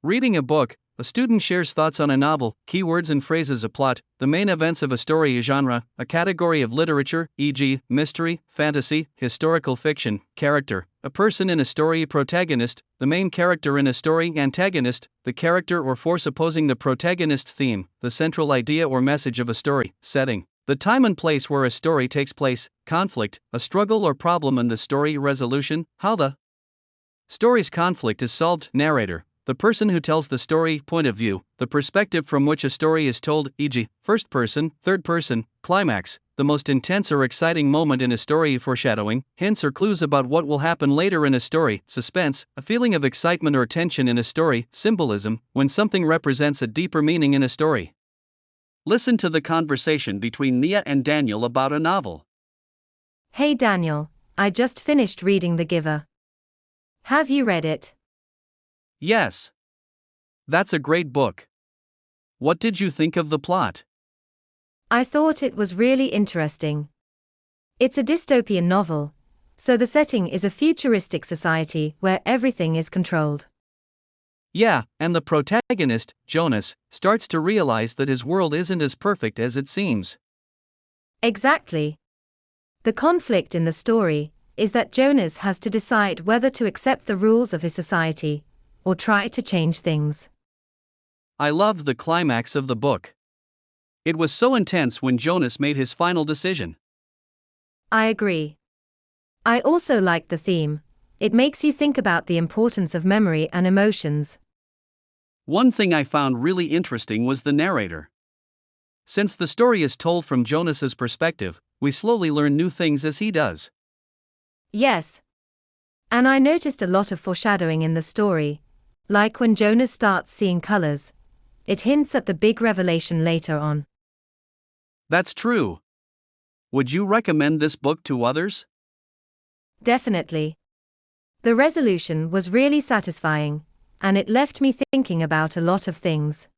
Reading a book, a student shares thoughts on a novel, keywords and phrases, a plot, the main events of a story, a genre, a category of literature, e.g., mystery, fantasy, historical fiction, character, a person in a story, protagonist, the main character in a story, antagonist, the character or force opposing the protagonist's theme, the central idea or message of a story, setting, the time and place where a story takes place, conflict, a struggle or problem in the story, resolution, how the story's conflict is solved, narrator, the person who tells the story, point of view, the perspective from which a story is told, e.g., first person, third person, climax, the most intense or exciting moment in a story, foreshadowing, hints or clues about what will happen later in a story, suspense, a feeling of excitement or tension in a story, symbolism, when something represents a deeper meaning in a story. Listen to the conversation between Nia and Daniel about a novel. Hey Daniel, I just finished reading The Giver. Have you read it? Yes. That's a great book. What did you think of the plot? I thought it was really interesting. It's a dystopian novel, so the setting is a futuristic society where everything is controlled. Yeah, and the protagonist, Jonas, starts to realize that his world isn't as perfect as it seems. Exactly. The conflict in the story is that Jonas has to decide whether to accept the rules of his society or try to change things. I loved the climax of the book. It was so intense when Jonas made his final decision. I agree. I also like the theme. It makes you think about the importance of memory and emotions. One thing I found really interesting was the narrator. Since the story is told from Jonas's perspective, we slowly learn new things as he does. Yes. And I noticed a lot of foreshadowing in the story, like when Jonas starts seeing colors. It hints at the big revelation later on. That's true. Would you recommend this book to others? Definitely. The resolution was really satisfying, and it left me thinking about a lot of things.